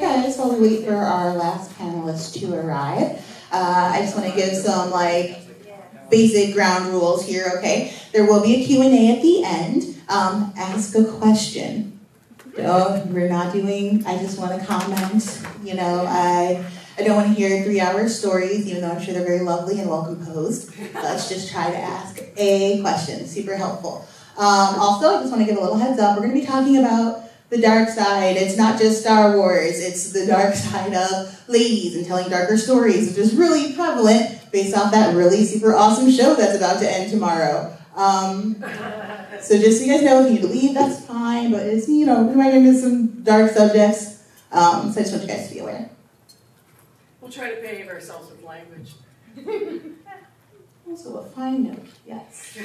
guys, while we wait for our last panelist to arrive, I just want to give some basic ground rules here, okay? There will be a Q&A at the end. Ask a question. We're not doing, I just want to comment. You know, I don't want to hear 3-hour stories, even though I'm sure they're very lovely and well composed. Let's just try to ask a question. Super helpful. Also, I just want to give a little heads up. We're going to be talking about the dark side. It's not just Star Wars. It's the dark side of ladies and telling darker stories, which is really prevalent based off that really super awesome show that's about to end tomorrow. So just so you guys know, if you need to leave, that's fine. But it's, you know, we might get into some dark subjects. So I just want you guys to be aware. We'll try to behave ourselves with language. Also a fine note, yes.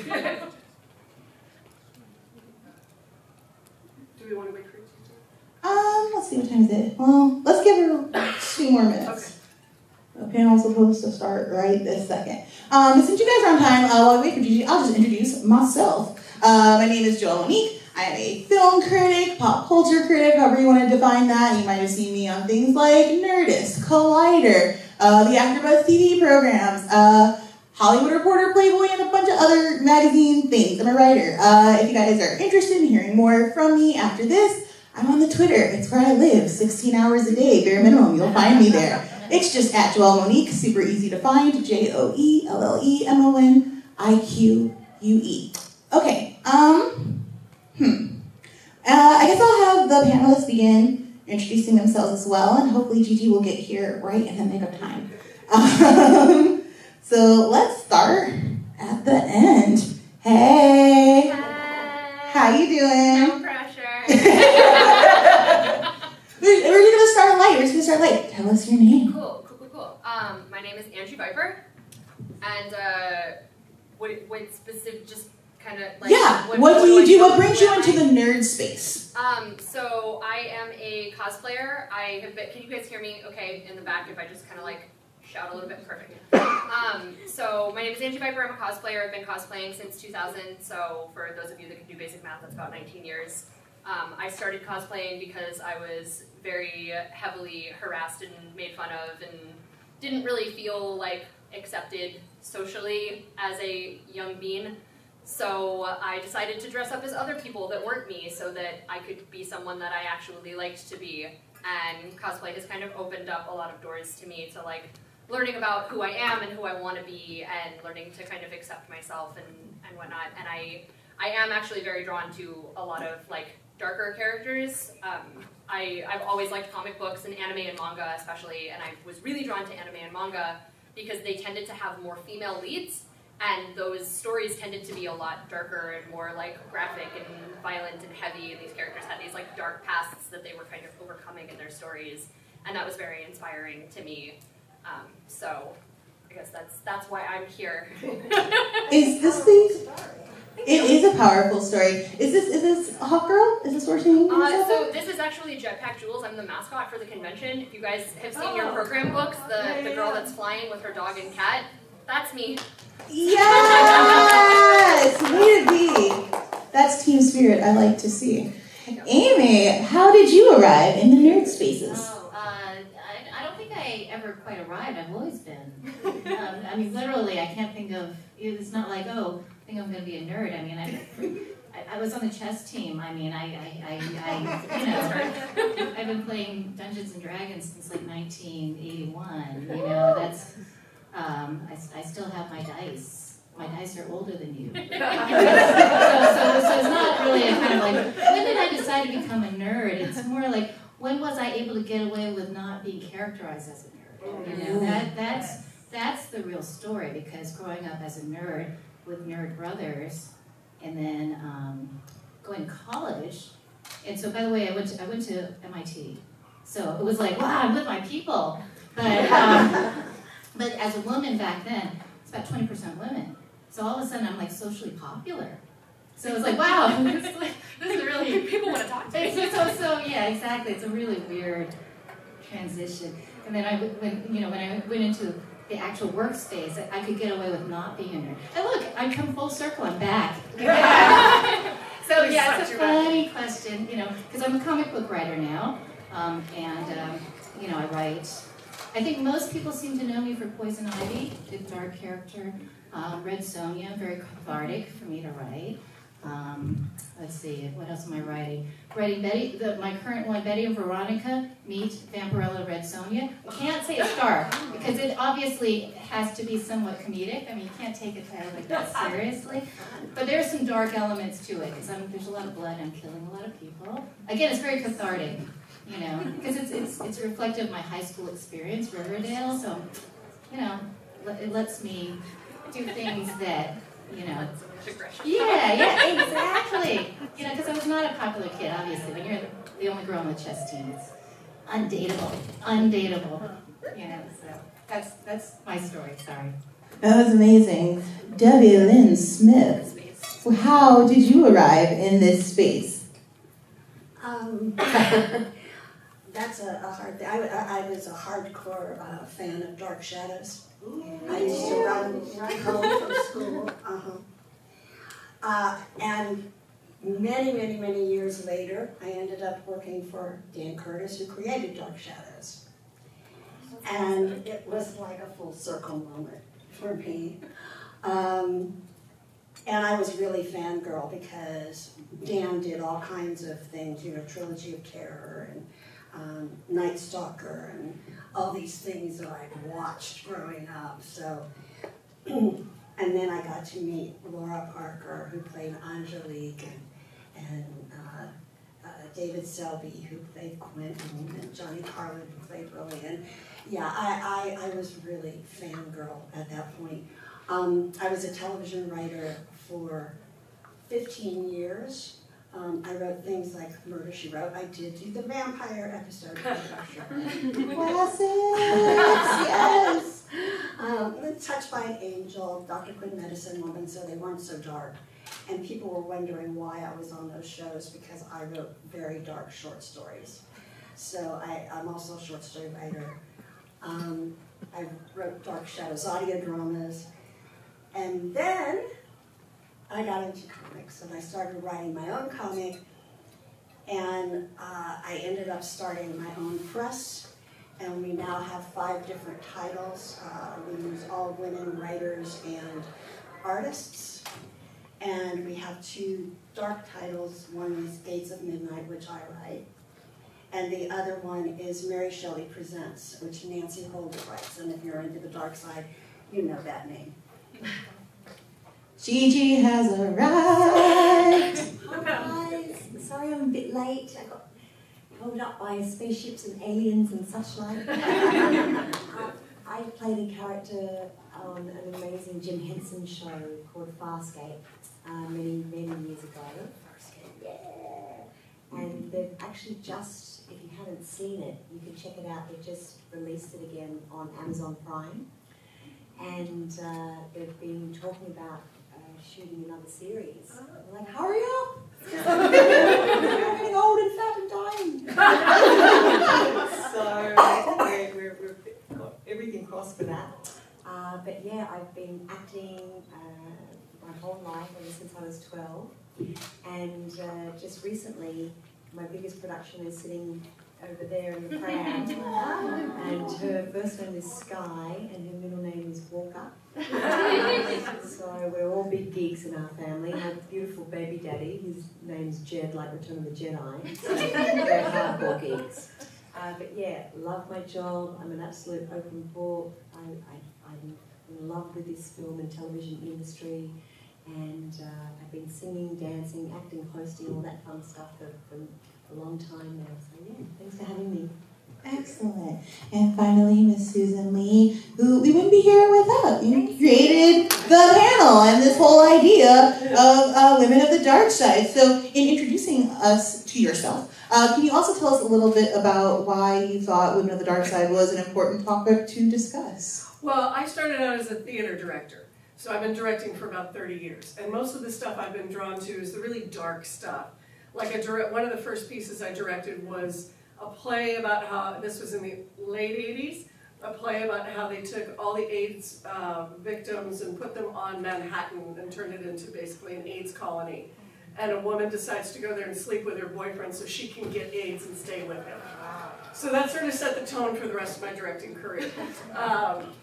Do we want to wait for you? Let's see, what time is it? Well, let's give her 2 more minutes. Okay. The panel's supposed to start right this second. Since you guys are on time, while we wait for Gigi, I'll just introduce myself. My name is Joelle Monique. I'm a film critic, pop culture critic, however you want to define that. You might have seen me on things like Nerdist, Collider, the AfterBuzz TV programs, Hollywood Reporter, Playboy, and a bunch of other magazine things. I'm a writer. If you guys are interested in hearing more from me after this, I'm on the Twitter. It's where I live, 16 hours a day, bare minimum. You'll find me there. It's just at Joelle Monique, super easy to find, JoelleMonique. Okay, I guess I'll have the panelists begin introducing themselves as well, and hopefully Gigi will get here right in the nick of time. So let's start at the end. Hey! Hi! How you doing? No pressure. We're gonna start light. Tell us your name. Cool. My name is Angie Viper, and what specific, just kind of like... Yeah, what do you do? What brings you into the nerd space? So I am a cosplayer. I have been, can you guys hear me okay in the back if I just kind of like shout a little bit? Perfect. So my name is Angie Viper. I'm a cosplayer. I've been cosplaying since 2000, so for those of you that can do basic math, that's about 19 years. I started cosplaying because I was very heavily harassed and made fun of and didn't really feel like accepted socially as a young bean. So I decided to dress up as other people that weren't me so that I could be someone that I actually liked to be. And cosplay has kind of opened up a lot of doors to me to like learning about who I am and who I want to be and learning to kind of accept myself and whatnot. And I am actually very drawn to a lot of like darker characters. I've always liked comic books and anime and manga especially, and I was really drawn to anime and manga because they tended to have more female leads, and those stories tended to be a lot darker and more like graphic and violent and heavy, and these characters had these like dark pasts that they were kind of overcoming in their stories, and that was very inspiring to me. So I guess that's why I'm here. Is this the... It is a powerful story. Is this Hawk Girl? Is this where she So this is actually Jetpack Jules. I'm the mascot for the convention. If you guys have seen your program books, the girl that's flying with her dog and cat, that's me. Yes! Way to be. That's team spirit I like to see. Amy, how did you arrive in the nerd spaces? I don't think I ever quite arrived. I've always been. I mean, literally, I can't think of, it's not like, oh, I think I'm going to be a nerd. I mean, I was on the chess team. I mean, I've been playing Dungeons and Dragons since like 1981. You know, that's, I still have my dice. My dice are older than you. So it's not really a kind of like, when did I decide to become a nerd? It's more like, when was I able to get away with not being characterized as a nerd? You know, that's the real story, because growing up as a nerd with nerd brothers, and then going to college, and so by the way, I went to MIT, so it was like, wow, I'm with my people. But as a woman back then, it's about 20% women. So all of a sudden, I'm like socially popular. So it's like, wow, this is really, people want to talk to me. So yeah, exactly. It's a really weird transition. And then when I went into the actual workspace, I could get away with not being a nerd. And look, I come full circle. I'm back. So yeah, it's a funny question, you know, because I'm a comic book writer now. I write. I think most people seem to know me for Poison Ivy, the dark character. Red Sonja, very cathartic for me to write. Let's see, what else am I writing? Writing Betty, my current one, Betty and Veronica meet Vampirella Red Sonja. I can't say it's dark, because it obviously has to be somewhat comedic. I mean, you can't take a title like that seriously. But there's some dark elements to it, because there's a lot of blood, I'm killing a lot of people. Again, it's very cathartic, because it's reflective of my high school experience, Riverdale, so, it lets me do things that, Yeah, exactly. Because I was not a popular kid, obviously. When you're the only girl on the chess team, it's undateable. So that's my story. Sorry. That was amazing. Debbie Lynn Smith, how did you arrive in this space? That's a hard thing. I was a hardcore fan of Dark Shadows. I used to run home from school. And many years later, I ended up working for Dan Curtis, who created Dark Shadows. And it was like a full circle moment for me. And I was really fangirl because Dan did all kinds of things, Trilogy of Terror and Night Stalker and all these things that I watched growing up. So, and then I got to meet Laura Parker, who played Angelique, and David Selby, who played Quentin, and Johnny Carlin, who played Lillian. Yeah, I was really fangirl at that point. I was a television writer for 15 years. I wrote things like Murder, She Wrote. I did do the vampire episode of Classics, yes. Touched by an Angel, Dr. Quinn Medicine Woman, so they weren't so dark. And people were wondering why I was on those shows, because I wrote very dark short stories. So I'm also a short story writer. I wrote Dark Shadows audio dramas. And then I got into comics, and I started writing my own comic, and I ended up starting my own press, and we now have 5 different titles. We use all women writers and artists, and we have 2 dark titles. One is Gates of Midnight, which I write, and the other one is Mary Shelley Presents, which Nancy Holder writes, and if you're into the dark side, you know that name. Gigi has arrived. Hi guys, sorry I'm a bit late. I got held up by spaceships and aliens and such like. I played a character on an amazing Jim Henson show called Farscape many years ago. Yeah. And they've actually just, if you haven't seen it, you can check it out. They've just released it again on Amazon Prime. And they've been talking about shooting another series. I'm like, hurry up! I'm getting old and fat and dying. So we've got everything crossed for that. But yeah, I've been acting my whole life, ever since I was 12. And just recently, my biggest production is sitting over there in the crowd. And her first name is Sky, and her middle name is Walker. So we're all big geeks in our family. I have a beautiful baby daddy, his name's Jed, like Return of the Jedi. So we're hardcore geeks. But yeah, love my job. I'm an absolute open book. I'm in love with this film and television industry. And I've been singing, dancing, acting, hosting, all that fun stuff for a long time now. So yeah, thanks for having me. Excellent. And finally, Miss Susan Lee, who we wouldn't be here without. You created the panel and this whole idea of Women of the Dark Side. So in introducing us to yourself, can you also tell us a little bit about why you thought Women of the Dark Side was an important topic to discuss? Well, I started out as a theater director. So I've been directing for about 30 years. And most of the stuff I've been drawn to is the really dark stuff. Like one of the first pieces I directed was a play about how, this was in the late 80s, a play about how they took all the AIDS victims and put them on Manhattan and turned it into basically an AIDS colony. and a woman decides to go there and sleep with her boyfriend so she can get AIDS and stay with him. So that sort of set the tone for the rest of my directing career.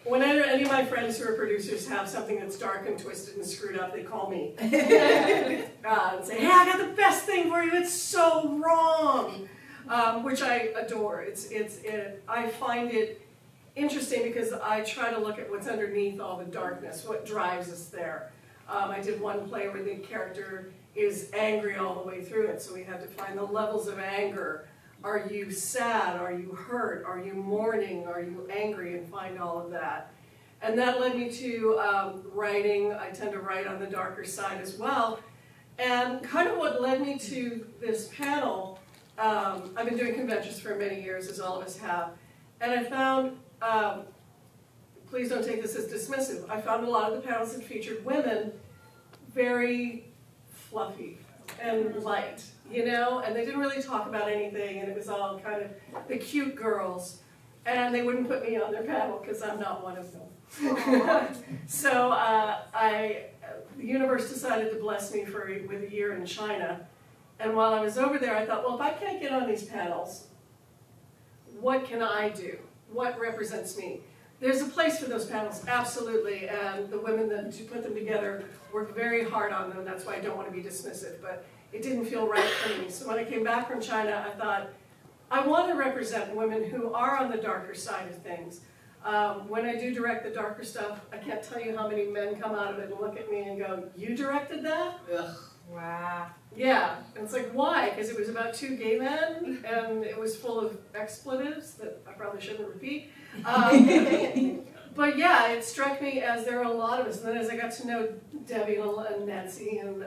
Whenever any of my friends who are producers have something that's dark and twisted and screwed up, they call me. And say, hey, I got the best thing for you, it's so wrong. Which I adore. I find it interesting because I try to look at what's underneath all the darkness, what drives us there. I did one play where the character is angry all the way through it, so we had to find the levels of anger. Are you sad? Are you hurt? Are you mourning? Are you angry? And find all of that. And that led me to writing. I tend to write on the darker side as well. And kind of what led me to this panel, I've been doing conventions for many years, as all of us have, and I found, please don't take this as dismissive, I found a lot of the panels that featured women very fluffy and light, you know, and they didn't really talk about anything, and it was all kind of the cute girls, and they wouldn't put me on their panel because I'm not one of them. So the universe decided to bless me with a year in China, and while I was over there I thought, well, if I can't get on these panels, what can I do? What represents me? There's a place for those panels, absolutely, and the women that put them together worked very hard on them. That's why I don't want to be dismissive, but it didn't feel right for me. So when I came back from China, I thought, I want to represent women who are on the darker side of things. When I do direct the darker stuff, I can't tell you how many men come out of it and look at me and go, you directed that? Ugh. Wow. Yeah, and it's like, why? Because it was about two gay men, and it was full of expletives that I probably shouldn't repeat. But yeah, it struck me as there are a lot of us. And then as I got to know Debbie and Nancy and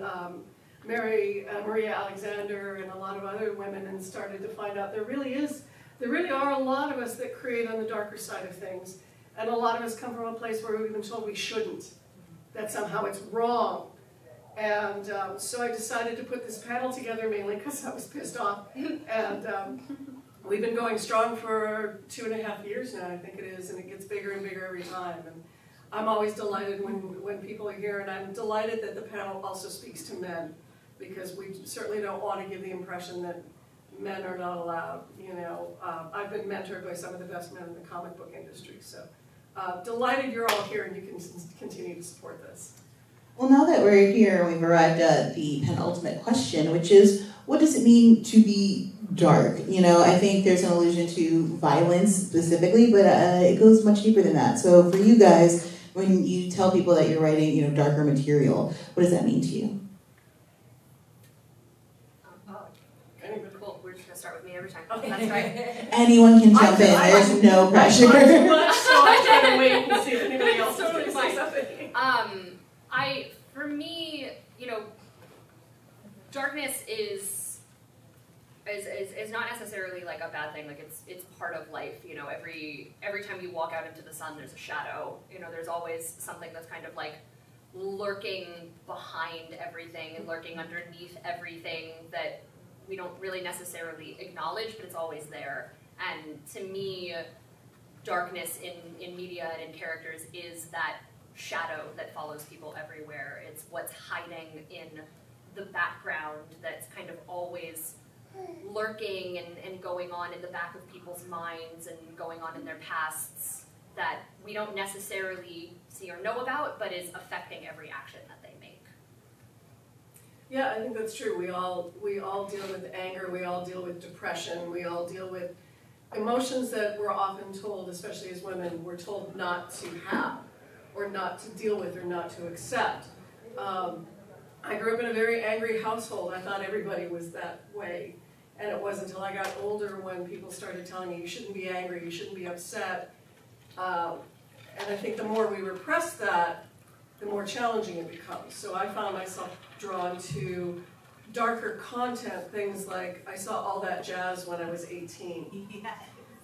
Maria Alexander and a lot of other women, and started to find out there really are a lot of us that create on the darker side of things. And a lot of us come from a place where we've been told we shouldn't, that somehow it's wrong. And so I decided to put this panel together mainly because I was pissed off. And we've been going strong for 2.5 years now, I think it is, and it gets bigger and bigger every time. And I'm always delighted when people are here, and I'm delighted that the panel also speaks to men, because we certainly don't want to give the impression that men are not allowed. You know, I've been mentored by some of the best men in the comic book industry, so delighted you're all here and you can continue to support this. Well, now that we're here, we've arrived at the penultimate question, which is, what does it mean to be dark? You know, I think there's an allusion to violence specifically, but it goes much deeper than that. So for you guys, when you tell people that you're writing, you know, darker material, what does that mean to you? Cool. We're just gonna start with me every time. Oh, that's right. Anyone can jump in. There's no pressure. I too much, so I try to wait and see if anybody else is going to say something. For me, you know, darkness is not necessarily like a bad thing. Like it's part of life. You know, every time you walk out into the sun, there's a shadow. You know, there's always something that's kind of like lurking behind everything and lurking underneath everything that we don't really necessarily acknowledge, but it's always there. And to me, darkness in media and in characters is that shadow that follows people everywhere. It's what's hiding in the background that's kind of always lurking and going on in the back of people's minds and going on in their pasts that we don't necessarily see or know about, but is affecting every action that they make. Yeah, I think that's true. We all deal with anger, we all deal with depression, we all deal with emotions that we're often told, especially as women, we're told not to have, or not to deal with, or not to accept. I grew up in a very angry household. I thought everybody was that way. And it wasn't until I got older when people started telling me, you shouldn't be angry, you shouldn't be upset. And I think the more we repress that, the more challenging it becomes. So I found myself drawn to darker content, things like, I saw All That Jazz when I was 18.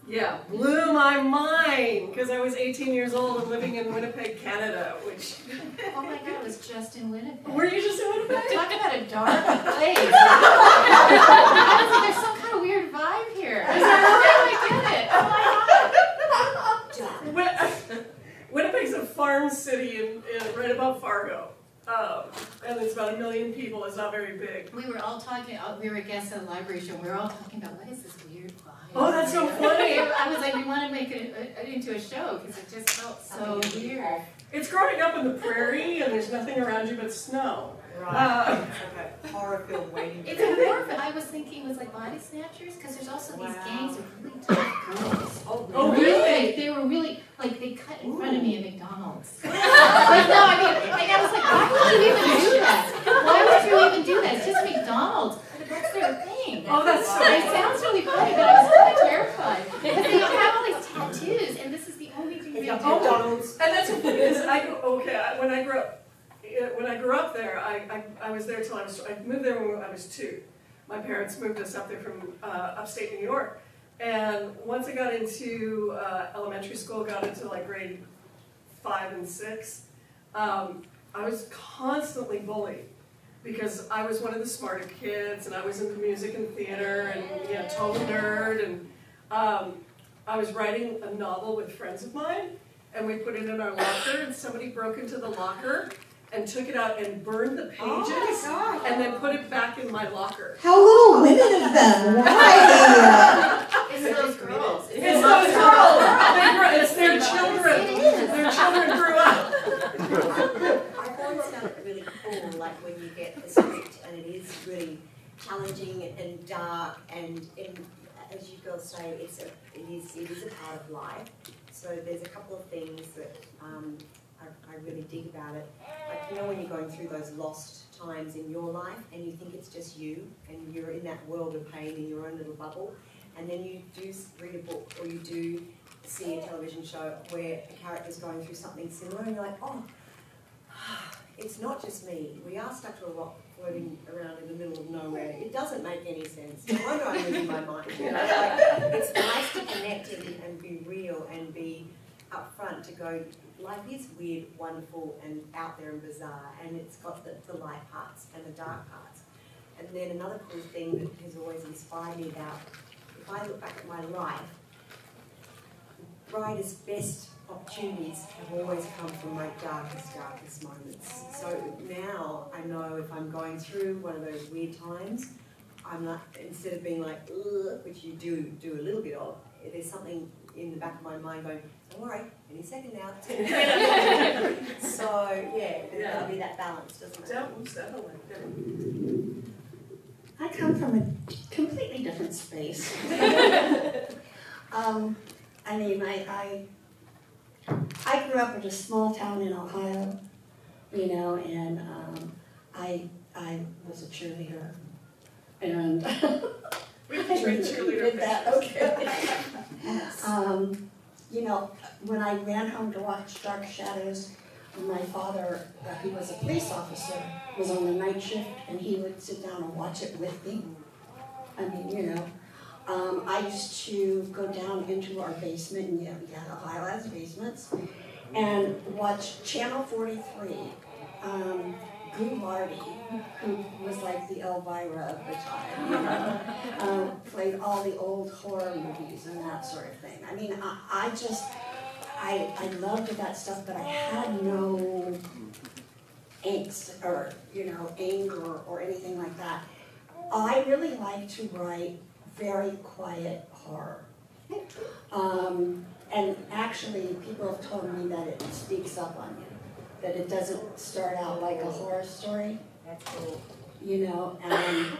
Yeah, blew my mind, because I was 18 years old and living in Winnipeg, Canada, which... Oh my God, I was just in Winnipeg. Were you just in Winnipeg? Talk about a dark place. There's some kind of weird vibe here. I get it. Oh my God. Winnipeg's a farm city right above Fargo. And it's about 1 million people. It's not very big. We were all talking, we were guests at the library show, we were all talking about, what is this weird vibe? Oh, that's so funny. I was like, we want to make it into a show, because it just felt so weird. It's growing up in the prairie, and there's nothing around you but snow. Right. It's like a horror film waiting. It's a horror film. I was thinking it was like Body Snatchers, because there's also these gangs of really tough girls. Oh, really? They were really, like, they cut in front of me at McDonald's. Like, no, I mean, like, I was like, why would you even do that? Why would you even do that? It's just McDonald's. That's their thing. Oh, that's so It sounds really funny, but I was kind of terrified. Because they have all these tattoos, and this is the only thing they do. McDonald's. And that's the thing is, when I grew up there, I was there till I moved there when I was 2. My parents moved us up there from upstate New York. And once I got into elementary school, got into like grade 5 and 6, I was constantly bullied because I was one of the smarter kids, and I was into music and theater, and total nerd, and I was writing a novel with friends of mine, and we put it in our locker, and somebody broke into the locker and took it out and burned the pages, and then put it back in my locker. How little women of them. Why? It's those girls. It's those girls. It's their children. It is. Their children grew up. I've always found it really cool, like when you get the script and it is really challenging and dark, and as you girls say, it is a part of life. So there's a couple of things that I really dig about it. Like, when you're going through those lost times in your life and you think it's just you and you're in that world of pain in your own little bubble, and then you do read a book or you do see a television show where a character's going through something similar, and you're like, oh, it's not just me. We are stuck to a rock floating around in the middle of nowhere. It doesn't make any sense. No wonder I'm losing my mind. It's nice to connect and be real and be upfront to go, life is weird, wonderful, and out there and bizarre, and it's got the light parts and the dark parts. And then another cool thing that has always inspired me about, if I look back at my life, writers' best opportunities have always come from my darkest moments. So now I know if I'm going through one of those weird times, I'm not, instead of being like, ugh, which you do a little bit of, there's something in the back of my mind going, don't worry, any second now. So yeah, there's got to be that balance, doesn't it? Definitely. I come from a completely different space. I mean, I grew up in a small town in Ohio, and I was a cheerleader, and We can trade cheerleader did that. Okay. When I ran home to watch Dark Shadows, my father, who was a police officer, was on the night shift, and he would sit down and watch it with me. I mean, I used to go down into our basement, and Ohio has basements, and watch Channel 43. Goulart, who was like the Elvira of the time, played all the old horror movies and that sort of thing. I mean, I loved that stuff, but I had no angst or, anger or anything like that. I really like to write very quiet horror. And actually, people have told me that it speaks up on you, that it doesn't start out like a horror story. That's cool. And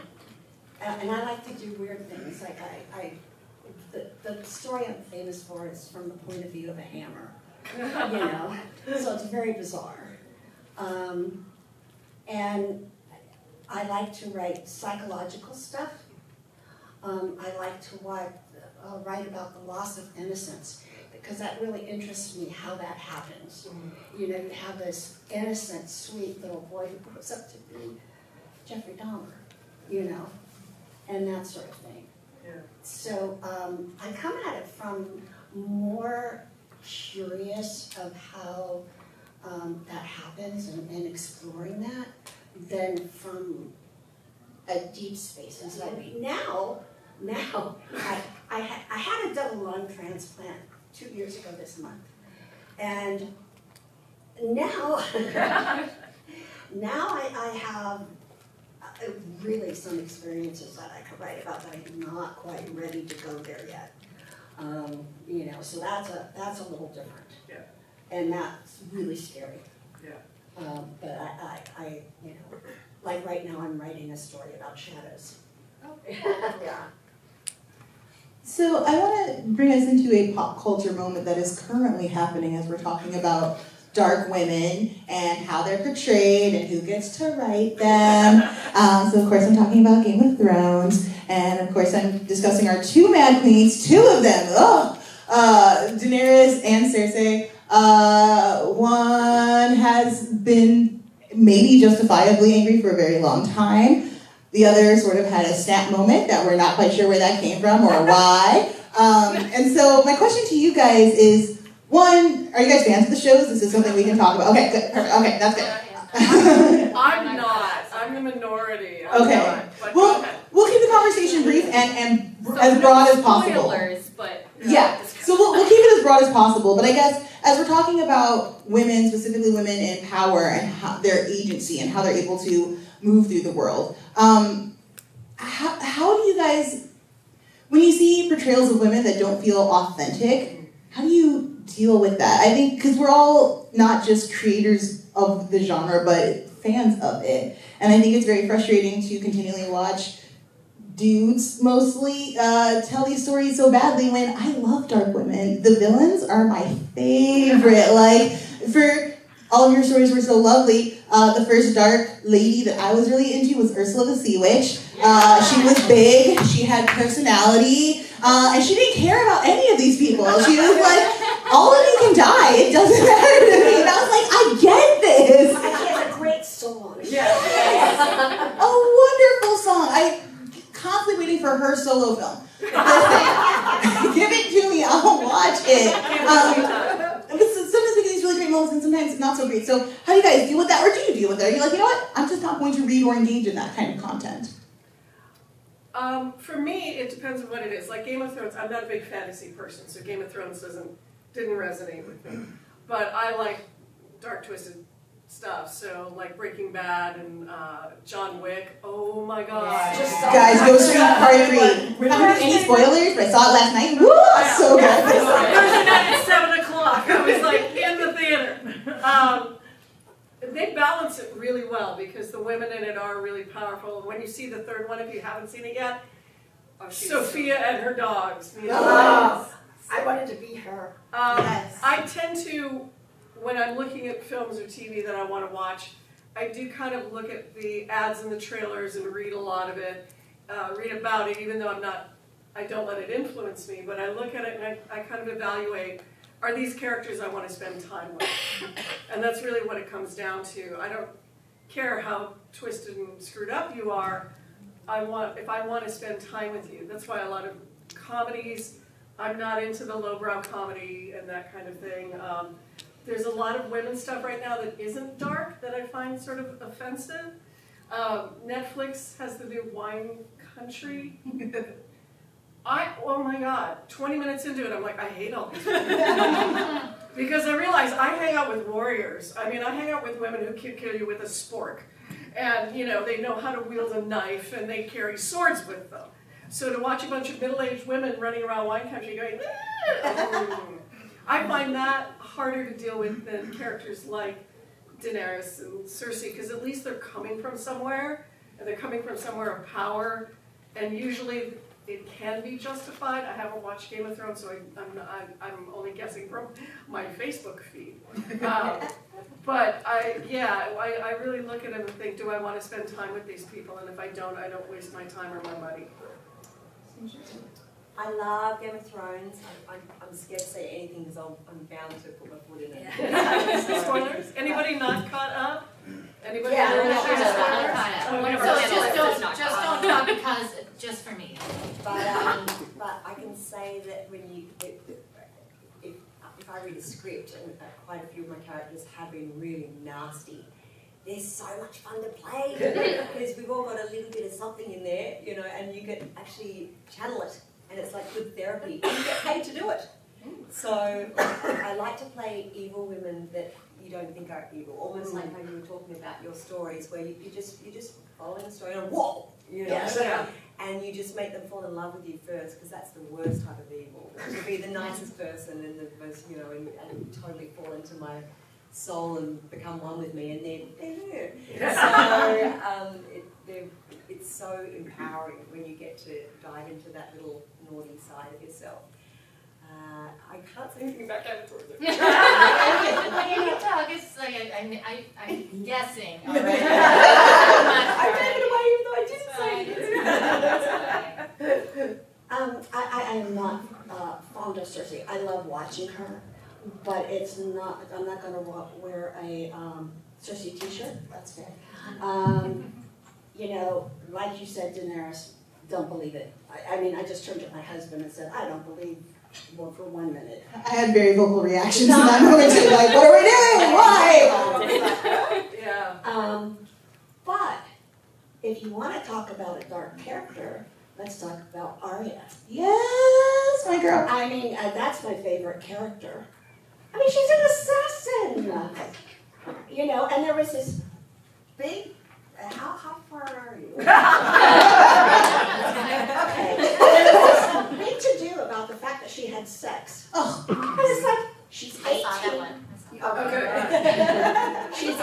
I like to do weird things. Like the story I'm famous for is from the point of view of a hammer. So it's very bizarre. And I like to write psychological stuff. I like to write about the loss of innocence, because that really interests me, how that happens. You have this innocent, sweet little boy who grows up to be Jeffrey Dahmer, and that sort of thing. Yeah. So I come at it from more curious of how that happens and exploring that than from a deep space inside me. Now, I had a double lung transplant 2 years ago this month, and now now I have really some experiences that I could write about that I'm not quite ready to go there yet. You know, so that's a little different. Yeah. And that's really scary. Yeah. But I, you know, like right now I'm writing a story about shadows. Oh. Yeah. So I want to bring us into a pop culture moment that is currently happening as we're talking about dark women and how they're portrayed and who gets to write them. So of course I'm talking about Game of Thrones, and of course I'm discussing our two Mad Queens, two of them, Daenerys and Cersei. One has been maybe justifiably angry for a very long time. The other sort of had a snap moment that we're not quite sure where that came from or why. And so my question to you guys is, one, are you guys fans of the shows? This is something we can talk about. Okay, good, perfect. Okay, that's good. I'm not. I'm the minority. Okay. We'll keep the conversation brief and So as broad as possible. Spoilers, but Yeah, so we'll keep it as broad as possible, but I guess as we're talking about women, specifically women in power and how, their agency and how they're able to move through the world, how do you guys, when you see portrayals of women that don't feel authentic, how do you deal with that? I think, because we're all not just creators of the genre, but fans of it, and I think it's very frustrating to continually watch dudes mostly tell these stories so badly when I love dark women. The villains are my favorite. Like, for all of your stories were so lovely. The first dark lady that I was really into was Ursula the Sea Witch. She was big, she had personality, and she didn't care about any of these people. She was like, all of you can die, it doesn't matter to me. And I was like, I get this. She has a great song. Yeah. A wonderful song. I constantly waiting for her solo film. Give it to me, I'll watch it. Sometimes we get these really great moments and sometimes not so great. So how do you guys deal with that, or do you deal with it? Are you like, you know what, I'm just not going to read or engage in that kind of content? For me, it depends on what it is. Like Game of Thrones, I'm not a big fantasy person, so Game of Thrones didn't resonate with me. But I like dark, twisted stuff, so like Breaking Bad and John Wick. Oh my god! Guys, go see part 3. Haven't heard any spoilers, but I saw it last night. Woo! So good. Thursday night at 7 o'clock. I was like in the theater. They balance it really well because the women in it are really powerful. When you see the third one, if you haven't seen it yet, Sophia and her dogs. You know, I wanted to be her. Yes. I tend to, when I'm looking at films or TV that I want to watch, I do kind of look at the ads and the trailers and read a lot of it, read about it, even though I don't let it influence me, but I look at it and I kind of evaluate, are these characters I want to spend time with? And that's really what it comes down to. I don't care how twisted and screwed up you are, if I want to spend time with you. That's why a lot of comedies, I'm not into the lowbrow comedy and that kind of thing. There's a lot of women's stuff right now that isn't dark that I find sort of offensive. Netflix has the new Wine Country. Oh my god, 20 minutes into it, I'm like, I hate all these people. Because I realize I hang out with warriors. I mean, I hang out with women who can kill you with a spork. And, you know, they know how to wield a knife and they carry swords with them. So to watch a bunch of middle-aged women running around Wine Country going, I find that harder to deal with than characters like Daenerys and Cersei, because at least they're coming from somewhere, and they're coming from somewhere of power, and usually it can be justified. I haven't watched Game of Thrones, so I'm only guessing from my Facebook feed. But I really look at them and think, do I want to spend time with these people? And if I don't waste my time or my money. I love Game of Thrones. I'm scared to say anything because I'm bound to put my foot in it. Spoilers? Anybody not caught up? Anybody? Yeah, not we're caught not up? So just don't talk because just for me. But I can say that if I read a script, and quite a few of my characters have been really nasty, they're so much fun to play because we've all got a little bit of something in there, you know, and you can actually channel it, and it's like good therapy, and you get paid to do it. So I like to play evil women that, you don't think are evil. Almost like how you were talking about your stories, where you're just following a story and whoa, you know, Yeah. and you just make them fall in love with you first, because that's the worst type of evil. To be the nicest person and the most, you know, and totally fall into my soul and become one with me, and then they do. So it's so empowering when you get to dive into that little naughty side of yourself. I can't say anything about that towards it. When you talk, it's like I'm guessing already. I gave it away even though I didn't say it. I am not fond of Cersei. I love watching her, but it's not. I'm not going to wear a Cersei T-shirt. That's fair. You know, like you said, Daenerys, don't believe it. I mean, I just turned to my husband and said, I don't believe. Well, for 1 minute. I had very vocal reactions in that moment too, like, what are we doing? Why? Yeah. But if you want to talk about a dark character, let's talk about Arya. Yes, my girl. I mean, that's my favorite character. I mean, she's an assassin. You know, and there was this big. How far are you? Okay. There was this big to-do about the fact that she had sex. Oh. And it's like, she's 18. I saw that one. Okay. She's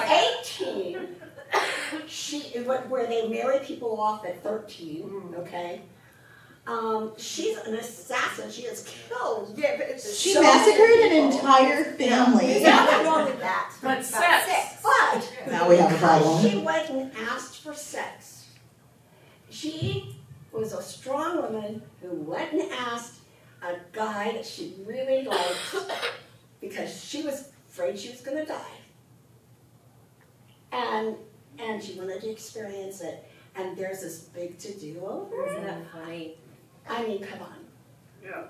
18. Where they marry people off at 13, okay? She's an assassin. She has killed. Yeah, but She massacred an entire family. There's nothing wrong with that. But sex. But Now we have a problem. she went and asked for sex. She was a strong woman who went and asked a guy that she really liked because she was afraid she was going to die. And she wanted to experience it. And there's this big to-do over it. Isn't that funny? I mean, come on. Yeah.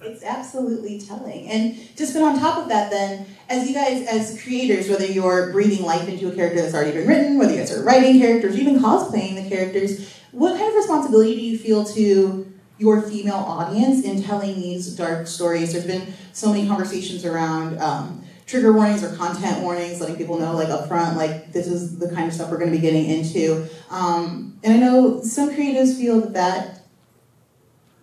It's absolutely telling. And just been on top of that then, as you guys, as creators, whether you're breathing life into a character that's already been written, whether you guys are writing characters, even cosplaying the characters, what kind of responsibility do you feel to your female audience in telling these dark stories? There's been so many conversations around trigger warnings or content warnings, letting people know like up front, like this is the kind of stuff we're going to be getting into. And I know some creatives feel that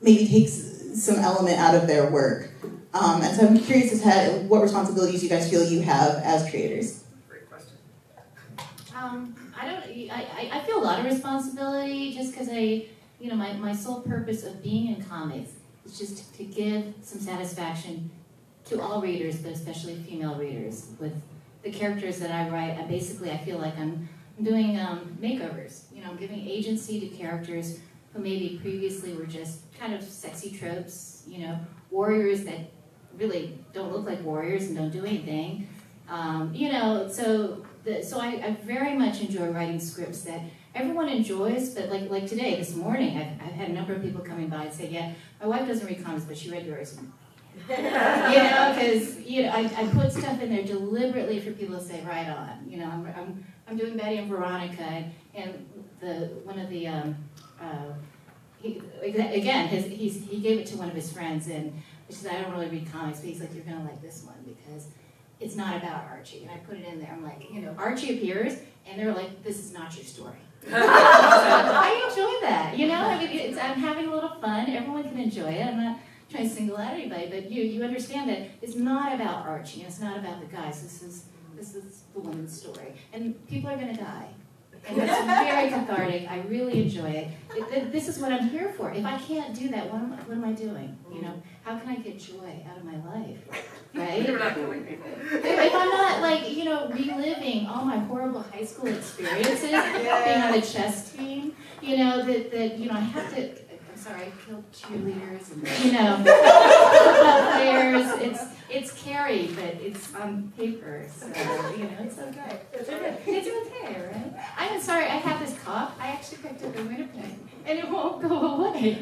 maybe takes some element out of their work. And so I'm curious as to what responsibilities you guys feel you have as creators. Great question. I feel a lot of responsibility just because my sole purpose of being in comics is just to give some satisfaction to all readers, but especially female readers. With the characters that I write, I feel like I'm doing makeovers. You know, I'm giving agency to characters who maybe previously were just kind of sexy tropes, you know, warriors that really don't look like warriors and don't do anything. You know, so I very much enjoy writing scripts that everyone enjoys, but like today, this morning, I've had a number of people coming by and say, yeah, my wife doesn't read comics, but she read yours. You know, because I put stuff in there deliberately for people to say, right on. You know, I'm doing Betty and Veronica, and he gave it to one of his friends, and he said, I don't really read comics, but he's like, you're gonna like this one because it's not about Archie. And I put it in there. I'm like, you know, Archie appears, and they're like, this is not your story. So I enjoy that. You know, I mean, I'm having a little fun. Everyone can enjoy it. I'm not trying to single out anybody, but you understand that it's not about Archie, and it's not about the guys. This is the woman's story, and people are gonna die. And it's very cathartic. I really enjoy it. This is what I'm here for. If I can't do that, what am I doing? You know, how can I get joy out of my life? Right? You're not killing people. If I'm not reliving all my horrible high school experiences, being on the chess team, you know, that I have to. I'm sorry, I killed cheerleaders and football players. It's Carrie, but it's on paper, so it's okay. It's okay, right? I'm sorry, I have this cough. I actually picked up in Winnipeg, and it won't go away.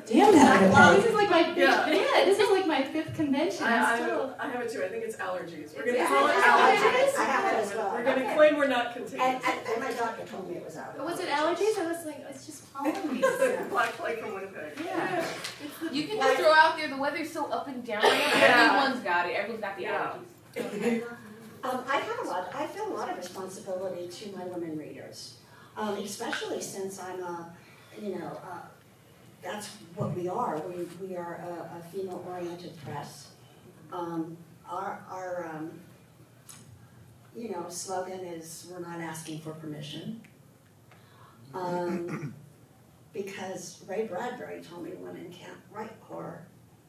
Damn that, This is like my this is like my 5th convention. I have it too. I think it's allergies. We're going to Yeah, call it allergies. allergies. I have it as well. We're going to claim we're not contagious. And my doctor told me it was out. Was it allergies? I was like, it's just pollen. Black plague from Winnipeg. Yeah. You can just throw out there, the weather's so up and down right now. Yeah. Everyone's got it. Everyone's got the allergies. I feel a lot of responsibility to my women readers, especially since I'm that's what we are. We are a female-oriented press. Our slogan is "We're not asking for permission," because Ray Bradbury told me women can't write horror.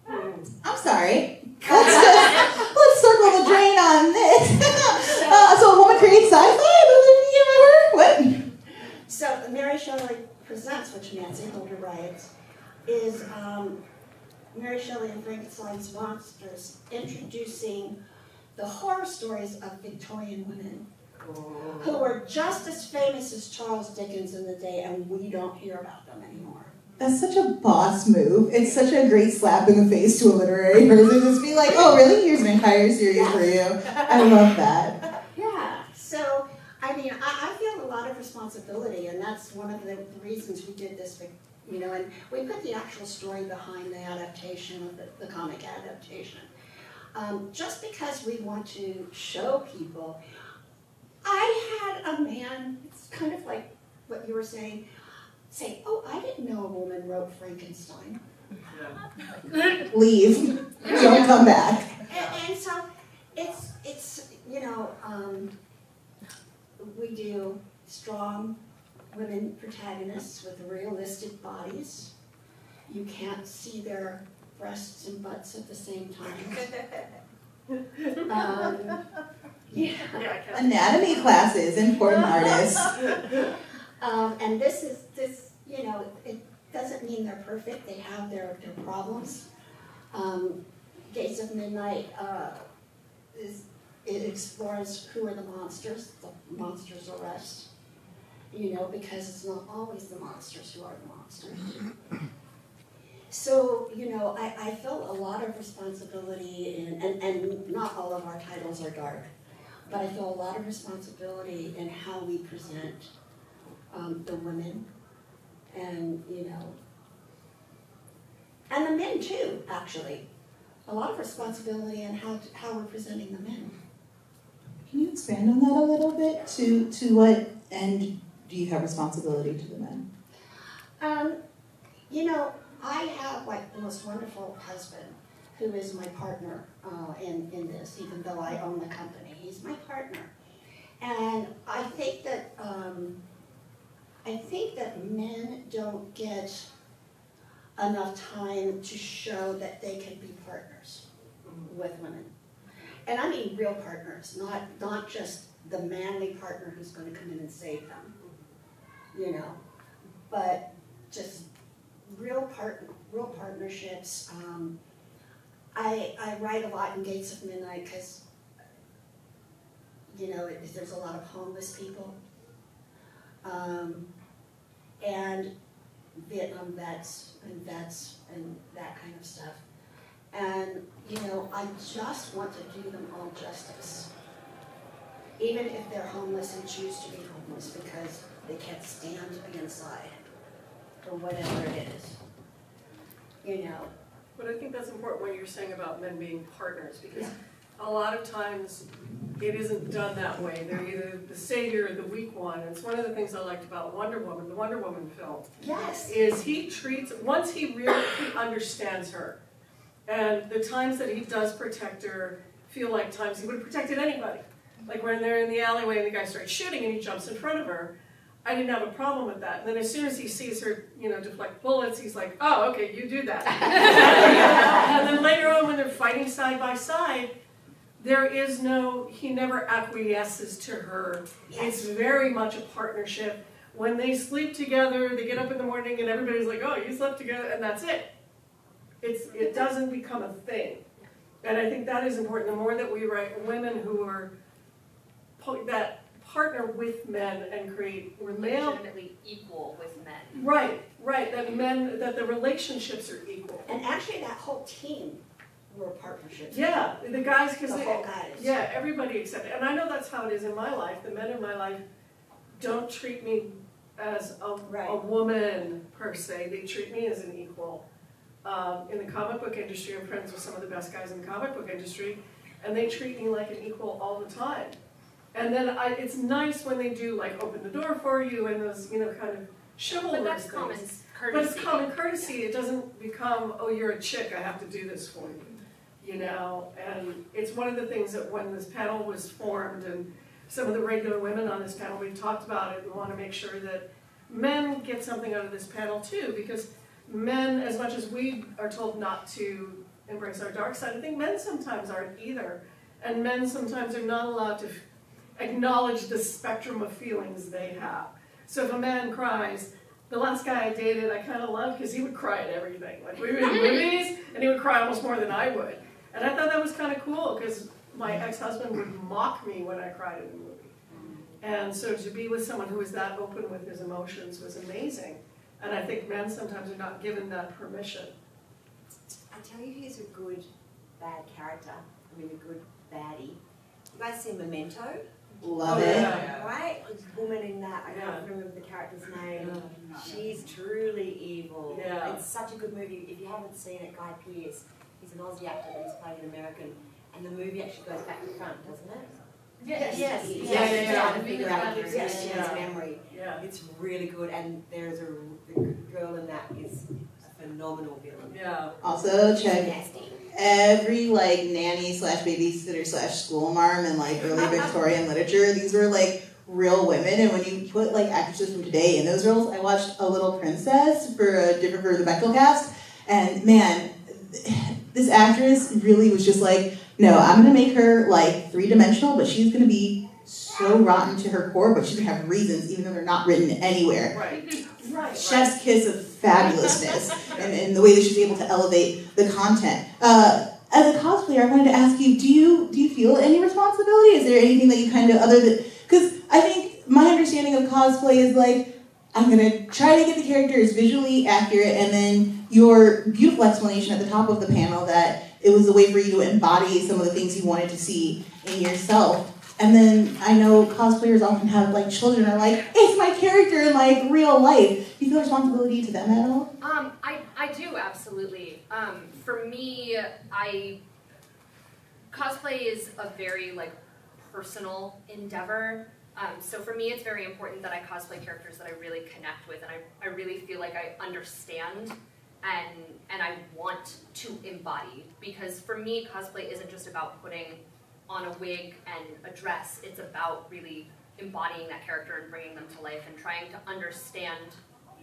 I'm sorry. Let's circle the drain on this. So a woman creates sci-fi? What? So Mary Shelley Presents, which Nancy Holder writes, is Mary Shelley and Frankenstein's Monsters, introducing the horror stories of Victorian women who were just as famous as Charles Dickens in the day, and we don't hear about them anymore. That's such a boss move. It's such a great slap in the face to a literary person. Just be like, oh, really? Here's an entire series for you. I love that. Yeah. So, I mean, I feel a lot of responsibility, and that's one of the reasons we did this, and we put the actual story behind the adaptation of the comic adaptation. Just because we want to show people. I had a man, it's kind of like what you were saying, say, oh, I didn't know a woman wrote Frankenstein. Leave. Don't come back. And so it's we do strong women protagonists with realistic bodies. You can't see their breasts and butts at the same time. Yeah. Anatomy classes, important artists. And this, it doesn't mean they're perfect. They have their problems. Gates of Midnight it explores who are the monsters. The monsters arrest. Because it's not always the monsters who are the monsters. So, I felt a lot of responsibility and not all of our titles are dark, but I feel a lot of responsibility in how we present the women and, and the men too, actually. A lot of responsibility in how we're presenting the men. Can you expand on that a little bit? To what end do you have responsibility to the men? I have the most wonderful husband who is my partner in this, even though I own the company. He's my partner. And I think that men don't get enough time to show that they can be partners with women. And I mean real partners, not just the manly partner who's going to come in and save them, but just real partnerships. I write a lot in Gates of Midnight because, there's a lot of homeless people, and Vietnam vets and that kind of stuff. And, I just want to do them all justice. Even if they're homeless and choose to be homeless because they can't stand to be inside, or whatever it is, But I think that's important what you're saying about men being partners, because a lot of times it isn't done that way. They're either the savior or the weak one. And it's one of the things I liked about Wonder Woman, the Wonder Woman film. Yes. Is once he really understands her, and the times that he does protect her feel like times he would have protected anybody. Like when they're in the alleyway and the guy starts shooting and he jumps in front of her. I didn't have a problem with that. And then as soon as he sees her, deflect bullets, he's like, oh, okay, you do that. And then later on when they're fighting side by side, he never acquiesces to her. It's very much a partnership. When they sleep together, they get up in the morning and everybody's like, oh, you slept together, and that's it. It doesn't become a thing. And I think that is important. The more that we write women who are that partner with men and create legitimately equal with men. Right. That the relationships are equal. And actually that whole team were partnerships. Yeah, the guys, the whole guys. Yeah, everybody except, and I know that's how it is in my life. The men in my life don't treat me as a woman per se. They treat me as an equal. In the comic book industry, I'm friends with some of the best guys in the comic book industry, and they treat me like an equal all the time. And then it's nice when they do like open the door for you and those, kind of chivalrous But that's things. common courtesy. But it's common courtesy. It doesn't become, oh, you're a chick, I have to do this for you, And it's one of the things that when this panel was formed and some of the regular women on this panel, we talked about it and want to make sure that men get something out of this panel too, because men, as much as we are told not to embrace our dark side, I think men sometimes aren't either. And men sometimes are not allowed to acknowledge the spectrum of feelings they have. So if a man cries, the last guy I dated I kind of loved because he would cry at everything. Like we were in movies and he would cry almost more than I would. And I thought that was kind of cool because my ex-husband would mock me when I cried in a movie. And so to be with someone who was that open with his emotions was amazing. And I think men sometimes are not given that permission. I tell you who's a good bad character, a good baddie. You guys see Memento? Love Oh, it. yeah. Right? The woman in that, I Yeah. can't remember the character's name. She's truly evil. Yeah. It's such a good movie. If you haven't seen it, Guy Pearce, he's an Aussie actor but he's playing an American. And the movie actually goes back and front, doesn't it? Yes. He's Yeah, actually yeah, trying yeah. to figure out Yes, his yeah. memory. Yeah. It's really good, and there's the girl in that is a phenomenal villain. Yeah. Also, She's check nasty. every nanny / babysitter / school marm in early Victorian literature. These were real women, and when you put actresses from today in those roles, I watched A Little Princess for the Bechdel cast, and man, this actress really was just no, I'm gonna make her 3-dimensional, but she's gonna be so rotten to her core, but she's gonna have reasons even though they're not written anywhere. Right. Right. Chef's kiss of fabulousness, and the way that she's able to elevate the content. As a cosplayer, I wanted to ask you: do you feel any responsibility? Is there anything that you kind of because I think my understanding of cosplay is I'm gonna try to get the characters visually accurate, and then your beautiful explanation at the top of the panel that it was a way for you to embody some of the things you wanted to see in yourself. And then I know cosplayers often have children are it's my character in real life. Do you feel responsibility to them at all? I do, absolutely. For me, cosplay is a very personal endeavor. So for me, it's very important that I cosplay characters that I really connect with, and I really feel like I understand and I want to embody. Because for me, cosplay isn't just about putting on a wig and a dress. It's about really embodying that character and bringing them to life and trying to understand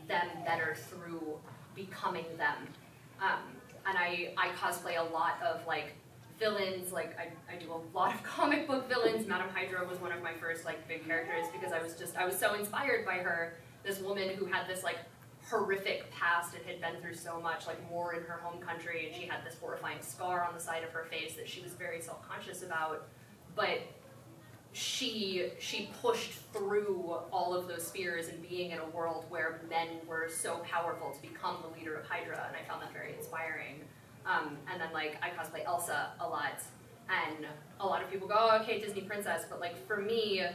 them better through becoming them. And I cosplay a lot of villains. I do a lot of comic book villains. Madame Hydra was one of my first big characters because I was so inspired by her. This woman who had this horrific past and had been through so much war in her home country, and she had this horrifying scar on the side of her face that she was very self-conscious about, but she pushed through all of those fears and being in a world where men were so powerful to become the leader of Hydra, and I found that very inspiring. And then I cosplay Elsa a lot, and a lot of people go, oh, okay, Disney princess, but for me,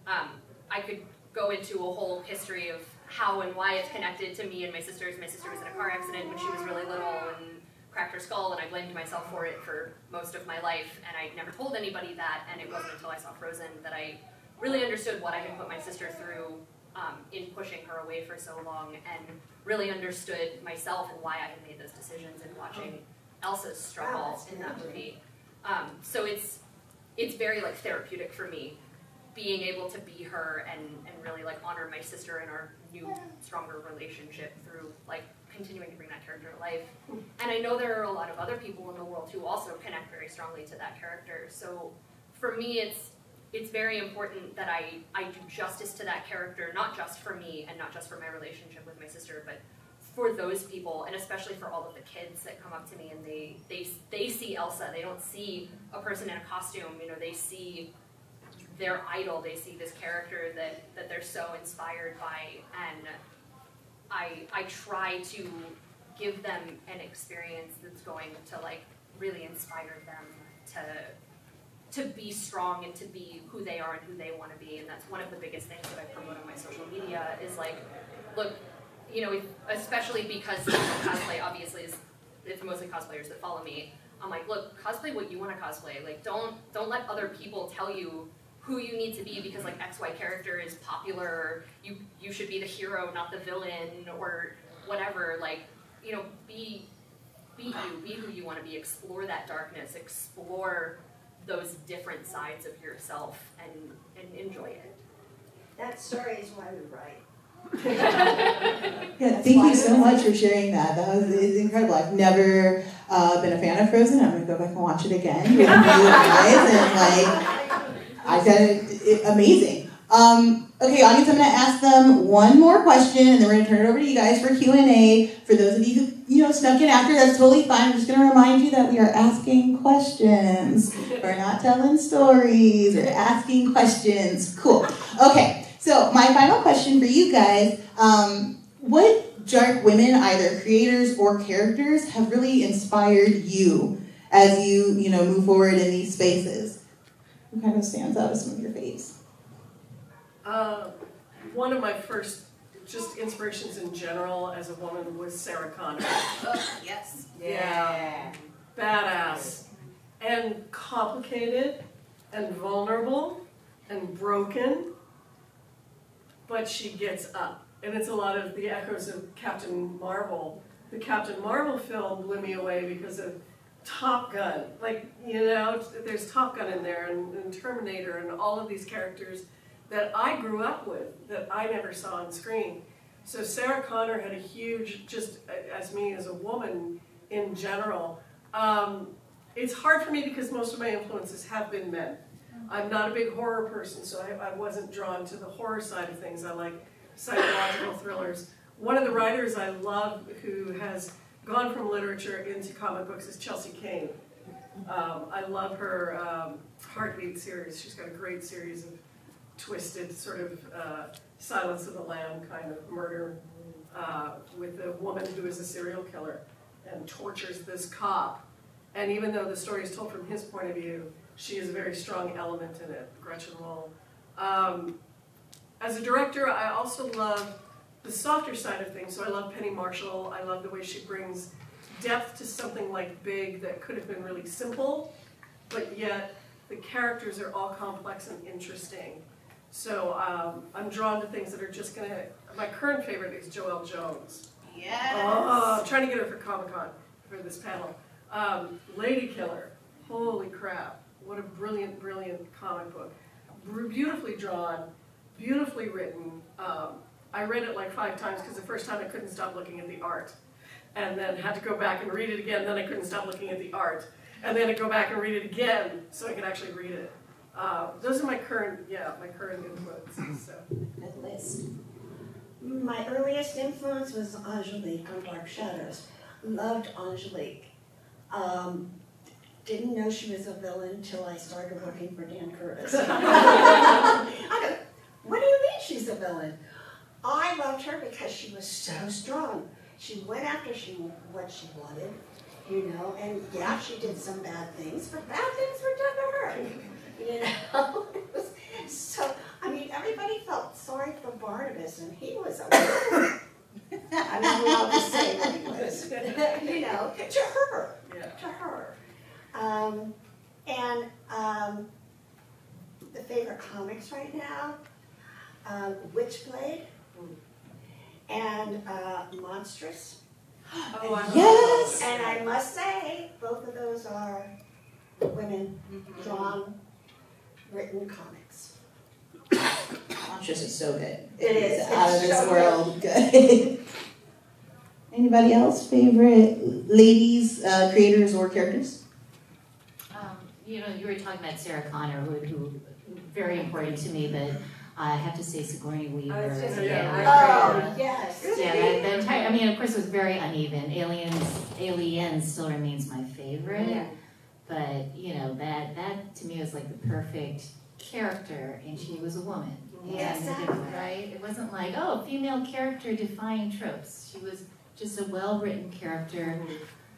I could go into a whole history of how and why it's connected to me and my sisters. My sister was in a car accident when she was really little and cracked her skull, and I blamed myself for it for most of my life, and I never told anybody that, and it wasn't until I saw Frozen that I really understood what I had put my sister through in pushing her away for so long, and really understood myself and why I had made those decisions in watching Elsa's struggle in that movie. So it's very therapeutic for me, being able to be her and really honor my sister and our new, stronger relationship through continuing to bring that character to life. And I know there are a lot of other people in the world who also connect very strongly to that character. So for me, it's very important that I do justice to that character, not just for me and not just for my relationship with my sister, but for those people, and especially for all of the kids that come up to me and they see Elsa. They don't see a person in a costume. They see their idol. They see this character that they're so inspired by, and I try to give them an experience that's going to really inspire them to be strong and to be who they are and who they want to be. And that's one of the biggest things that I promote on my social media is look, especially because cosplay obviously it's mostly cosplayers that follow me. I'm like, look, cosplay what you want to cosplay. Like, don't let other people tell you who you need to be because like XY character is popular. You should be the hero, not the villain, or whatever. Like, you know, be you, be who you want to be. Explore that darkness. Explore those different sides of yourself and enjoy it. That story is why we write. Yeah, thank you so much for sharing that. That was incredible. I've never been a fan of Frozen. I'm gonna go back and watch it again with new eyes, and like I found it amazing. Okay, audience, I'm gonna ask them one more question, and then we're gonna turn it over to you guys for Q&A. For those of you who snuck in after, that's totally fine. I'm just gonna remind you that we are asking questions. We're not telling stories. We're asking questions. Cool. Okay. So my final question for you guys, what dark women, either creators or characters, have really inspired you as you move forward in these spaces? Who kind of stands out as some of your faves? One of my first just inspirations in general as a woman was Sarah Connor. Yes. Yeah. Badass. And complicated and vulnerable and broken. But she gets up. And it's a lot of the echoes of Captain Marvel. The Captain Marvel film blew me away because of Top Gun. Like, there's Top Gun in there and Terminator and all of these characters that I grew up with, that I never saw on screen. So Sarah Connor had a huge, just as me as a woman in general. It's hard for me because most of my influences have been men. I'm not a big horror person, so I wasn't drawn to the horror side of things. I like psychological thrillers. One of the writers I love who has gone from literature into comic books is Chelsea Kane. I love her Heartbeat series. She's got a great series of twisted sort of Silence of the Lamb kind of murder with a woman who is a serial killer and tortures this cop. And even though the story is told from his point of view, she is a very strong element in it, Gretchen Wool. As a director, I also love the softer side of things. So I love Penny Marshall. I love the way she brings depth to something like Big that could have been really simple, but yet the characters are all complex and interesting. So I'm drawn to things that are just going to... My current favorite is Joelle Jones. Yes. Oh, I'm trying to get her for Comic-Con for this panel. Lady Killer. Holy crap. What a brilliant, brilliant comic book. Beautifully drawn, beautifully written. I read it like 5 times because the first time I couldn't stop looking at the art. And then had to go back and read it again, then I couldn't stop looking at the art. And then I'd go back and read it again so I could actually read it. Those are my current influences. So. Good list. My earliest influence was Angelique on Dark Shadows. Loved Angelique. Didn't know she was a villain until I started working for Dan Curtis. I go, what do you mean she's a villain? I loved her because she was so strong. She went after what she wanted, and yeah, she did some bad things, but bad things were done to her, So, everybody felt sorry for Barnabas, and he was a villain. I'm not allowed to say what he was, to her, to her. The favorite comics right now, Witchblade and Monstrous. Oh, Yes! And I must say, both of those are women drawn, written comics. Monstrous is so good. It is. Out of It's this so world. Good. Anybody else favorite ladies, creators, or characters? You were talking about Sarah Connor, who very important to me, but I have to say Sigourney Weaver. Yes. Yeah, that entire, of course, it was very uneven. Aliens still remains my favorite, Yeah. but that to me was like the perfect character, and she was a woman. Yes, Right? It wasn't like, female character defying tropes. She was just a well-written character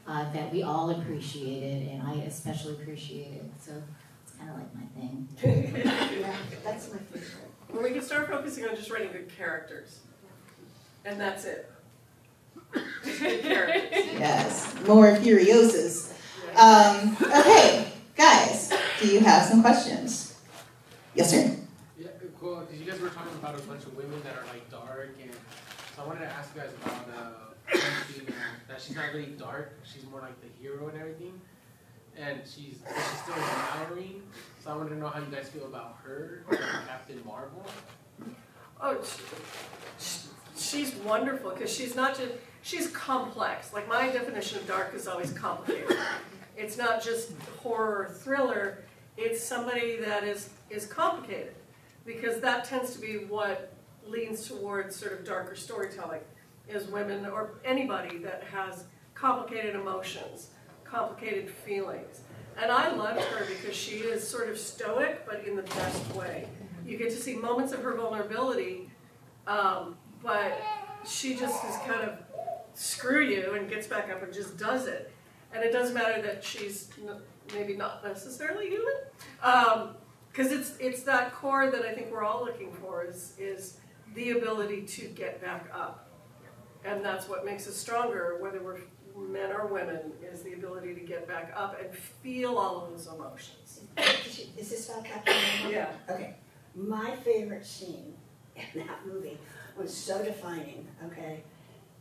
that we all appreciated, and I especially appreciated. So it's kind of like my thing. Yeah, that's my favorite. Well, we can start focusing on just writing good characters. And that's it. Just good characters. Yes, more Furiosas. Okay, guys, do you have some questions? Yes, sir. Yeah, cool. Because you guys were talking about a bunch of women that are like dark, and so I wanted to ask you guys about one female that she's not really dark. She's more like the hero and everything, and she's still empowering. So I wanted to know how you guys feel about her, Captain Marvel. Oh, she's wonderful because she's not just, she's complex. Like my definition of dark is always complicated. It's not just horror or thriller, it's somebody that is complicated because that tends to be what leans towards sort of darker storytelling is women or anybody that has complicated emotions, complicated feelings. And I loved her because she is sort of stoic, but in the best way. You get to see moments of her vulnerability, but she just is kind of screw you and gets back up and just does it. And it doesn't matter that she's maybe not necessarily human, because it's that core that I think we're all looking for is the ability to get back up. And that's what makes us stronger, whether we're men or women, is the ability to get back up and feel all of those emotions. Is this about Captain Marvel? Yeah. Okay. My favorite scene in that movie was so defining, okay,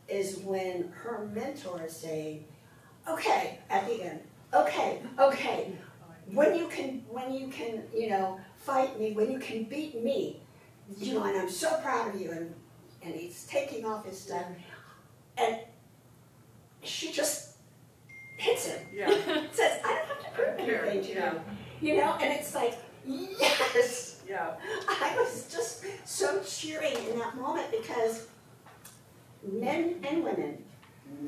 is when her mentor is saying, okay, at the end, okay, when you can, you know, fight me, when you can beat me, you know, and I'm so proud of you, and he's taking off his stuff, and she just hits him. Yeah. Says, I don't have to prove anything to you. You know, and it's like, yes. Yeah. I was just so cheering in that moment because men and women,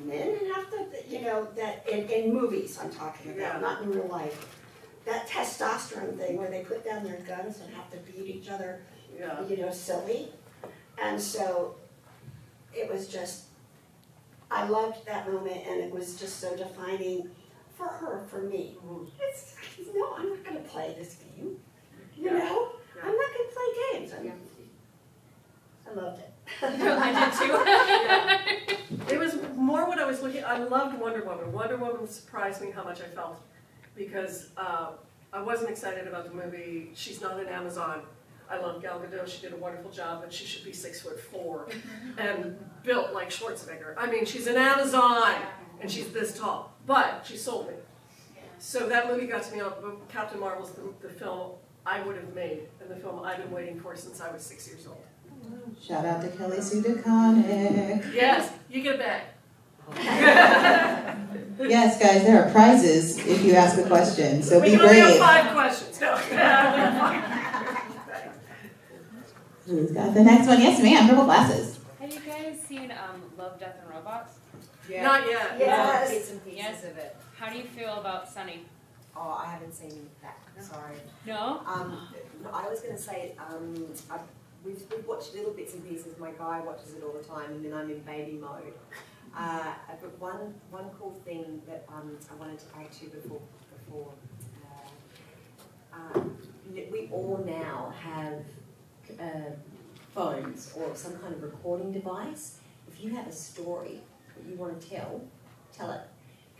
men have to, you know, that in movies I'm talking about, Yeah. not in real life, that testosterone thing where they put down their guns and have to beat each other, Yeah. you know, silly. And so it was just, I loved that moment and it was just so defining for her, for me. It's, no, I'm not going to play this game, you know? I'm not going to play games. I loved it. I did too. It was more what I was looking. I loved Wonder Woman. Wonder Woman surprised me how much I felt because I wasn't excited about the movie. She's not an Amazon. I love Gal Gadot. She did a wonderful job, but she should be 6'4" and built like Schwarzenegger. I mean, she's an Amazon and she's this tall, but she sold me. So that movie got to me. Captain Marvel's the film I would have made and the film I've been waiting for since I was 6 years old. Shout out to Kelly Sue DeConnick. Yes, you get a bag. Yes, guys, there are prizes if you ask a question, so We be can only have brave. 5 questions. No. Who's got the next one? Yes, ma'am, purple glasses. Have you guys seen Love, Death, and Robots? Yeah. Not yet. Yes. Bits and pieces Yes. of it. How do you feel about Sunny? Oh, I haven't seen that. Sorry. No? I was going to say, we've watched little bits and pieces. My guy watches it all the time, and then I'm in baby mode. But one cool thing that I wanted to add to before we all now have phones or some kind of recording device. If you have a story that you want to tell it.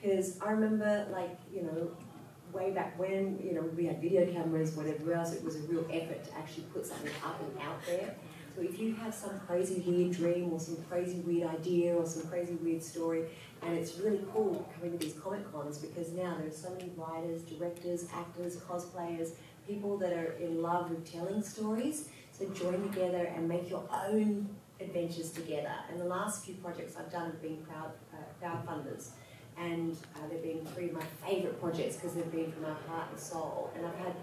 Because I remember, like, you know, way back when, you know, we had video cameras, whatever else, it was a real effort to actually put something up and out there. So if you have some crazy weird dream or some crazy weird idea or some crazy weird story, and it's really cool coming to these Comic Cons because now there's so many writers, directors, actors, cosplayers, people that are in love with telling stories. So join together and make your own adventures together. And the last few projects I've done have been crowdfunders. And they've been 3 of my favourite projects because they've been from our heart and soul. And I've had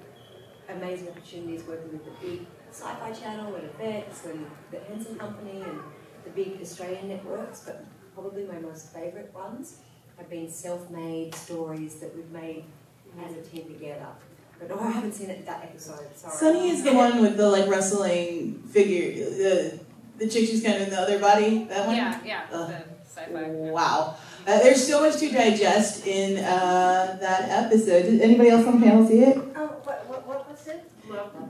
amazing opportunities working with the big Sci-Fi Channel and FX and the Henson Company and the big Australian networks, but probably my most favourite ones have been self-made stories that we've made as a team together. But I haven't seen it that episode, sorry. Sunny is the one with the like wrestling figure, the chick who's kind of in the other body, that one? Yeah, the sci-fi. Wow. There's so much to digest in that episode. Did anybody else on the panel see it? Oh, what was it?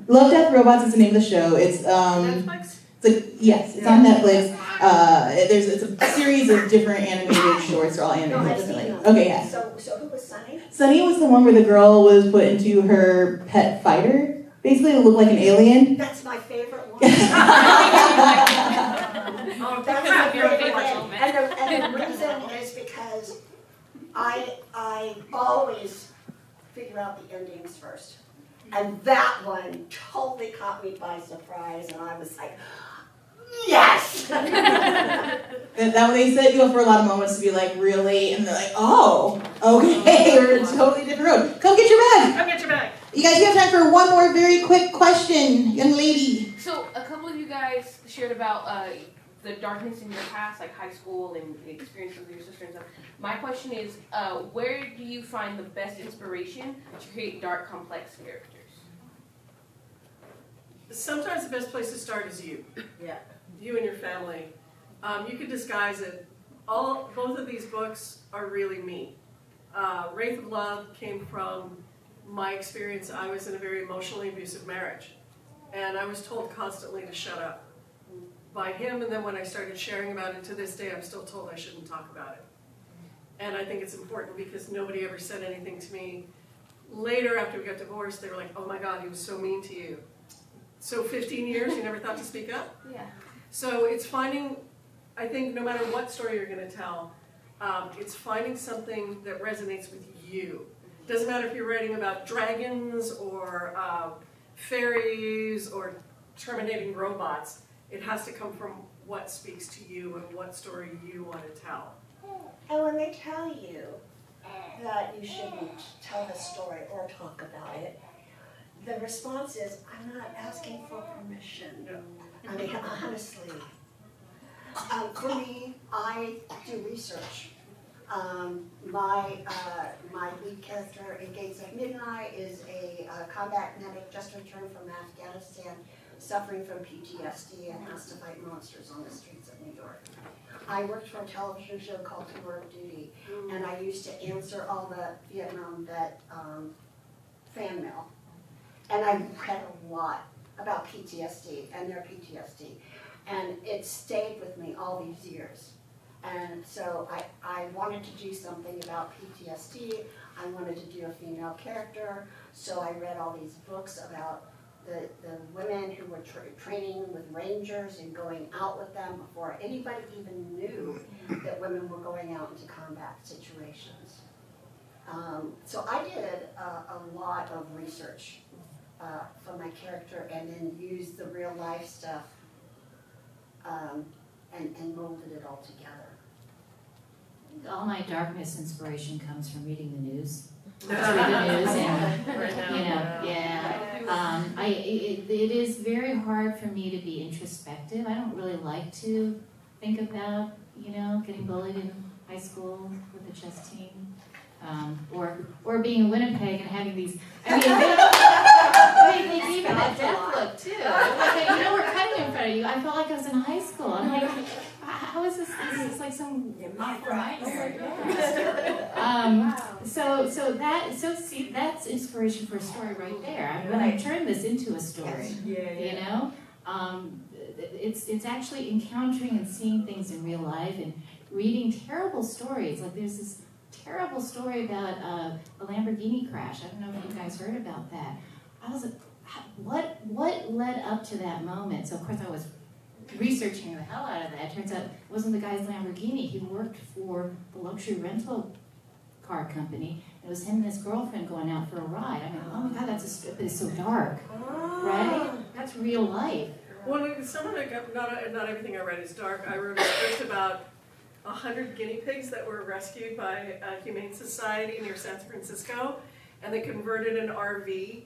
Love, Death, Robots is the name of the show. It's Netflix? it's like, yes, it's on Netflix. It's a series of different animated shorts. They're all animated No, I've differently. seen them. Okay, yeah. So who was Sunny? Sunny was the one where the girl was put into her pet fighter. Basically, it looked like an alien. That's my favorite one. Oh, That's Because my of your favorite favorite one. moment. And the reason is because I always figure out the endings first. And that one totally caught me by surprise, and I was like, yes! And that they set you up for a lot of moments to be like, really? And they're like, oh, okay, we're in a totally different road. Come get your bag. Come get your bag. You guys, you have time for one more very quick question, young lady. So a couple of you guys shared about the darkness in your past, like high school and the experiences with your sister and stuff. My question is, where do you find the best inspiration to create dark, complex characters? Sometimes the best place to start is you. Yeah. You and your family. You can disguise it. Both of these books are really me. Wraith of Love came from my experience. I was in a very emotionally abusive marriage. And I was told constantly to shut up by him, and then when I started sharing about it, to this day I'm still told I shouldn't talk about it. And I think it's important because nobody ever said anything to me. Later, after we got divorced, they were like, oh my God, he was so mean to you. So 15 years, you never thought to speak up? Yeah. So it's finding, I think no matter what story you're going to tell, it's finding something that resonates with you. Doesn't matter if you're writing about dragons or fairies or terminating robots. It has to come from what speaks to you and what story you want to tell. And when they tell you that you shouldn't tell the story or talk about it, the response is, I'm not asking for permission. I mean, honestly. For me, I do research. My lead character in Gates of Midnight is a combat medic just returned from Afghanistan, suffering from PTSD and has to fight monsters on the streets of New York. I worked for a television show called Tour of Duty, and I used to answer all the Vietnam vet fan mail. And I read a lot about PTSD and their PTSD. And it stayed with me all these years. And so I wanted to do something about PTSD. I wanted to do a female character. So I read all these books about the women who were training with rangers and going out with them before anybody even knew that women were going out into combat situations. So I did a lot of research for my character and then used the real life stuff and molded it all together. All my darkness inspiration comes from reading the news. I read the news and, it is very hard for me to be introspective. I don't really like to think about, getting bullied in high school with the chess team. Or being in Winnipeg and having these, they gave me that death look too. Like, we're cutting in front of you. I felt like I was in high school. I'm like, how is this? This is like some nightmare. See, that's inspiration for a story right there. I'm going to turn this into a story. It's actually encountering and seeing things in real life and reading terrible stories. Like there's this terrible story about a Lamborghini crash. I don't know if you guys heard about that. I was like, what led up to that moment? So of course I was researching the hell out of that. Turns out it wasn't the guy's Lamborghini. He worked for the luxury rental car company. It was him and his girlfriend going out for a ride. I mean, oh my God, it's so dark, right? That's real life. Well, some of it, not everything I read is dark. I wrote a script about 100 guinea pigs that were rescued by a humane society near San Francisco, and they converted an RV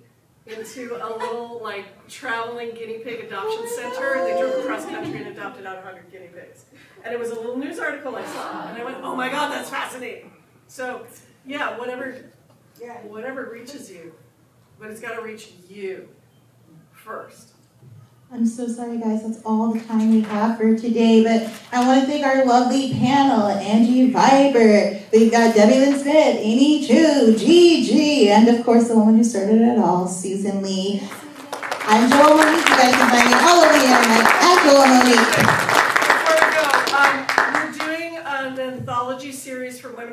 into a little traveling guinea pig adoption center, and they drove across country and adopted out 100 guinea pigs. And it was a little news article I saw, and I went, oh my God, that's fascinating. So yeah, whatever reaches you, but it's got to reach you first. I'm so sorry, guys. That's all the time we have for today. But I want to thank our lovely panel, Angie Viber. We've got Debbie Lynn Smith, Amy Chu, Gigi, and of course the woman who started it all, Susan Lee. I'm Joel Monique. You guys can find me all over the internet at Joel Monique. Before we go,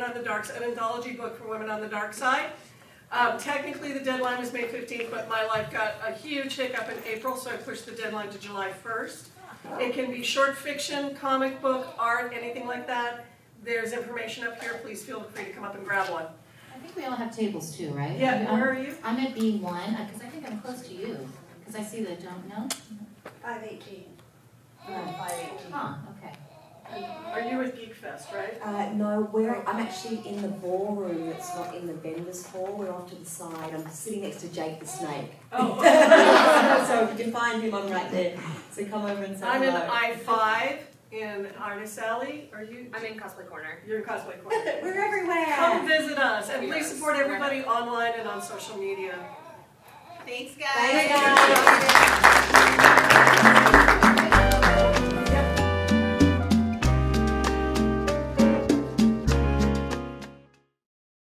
on the Dark Side, an anthology book for Women on the Dark Side. Technically, the deadline was May 15th, but my life got a huge hiccup in April, so I pushed the deadline to July 1st. It can be short fiction, comic book, art, anything like that. There's information up here. Please feel free to come up and grab one. I think we all have tables too, right? Yeah, where are you? I'm at B1, because I think I'm close to you, because I see the don't know. 518. 518. Huh, okay. Are you with Geek Fest, right? No, I'm actually in the ballroom that's not in the vendors hall. We're off to the side. I'm sitting next to Jake the Snake. Oh. So if you can find him, I'm right there. So come over and say I'm hello. in I-5 in Artist Alley. Are you? I'm in Cosplay Corner. You're in Cosplay Corner. We're everywhere. Come visit us, and please support everybody online and on social media. Thanks, guys. Thanks, guys.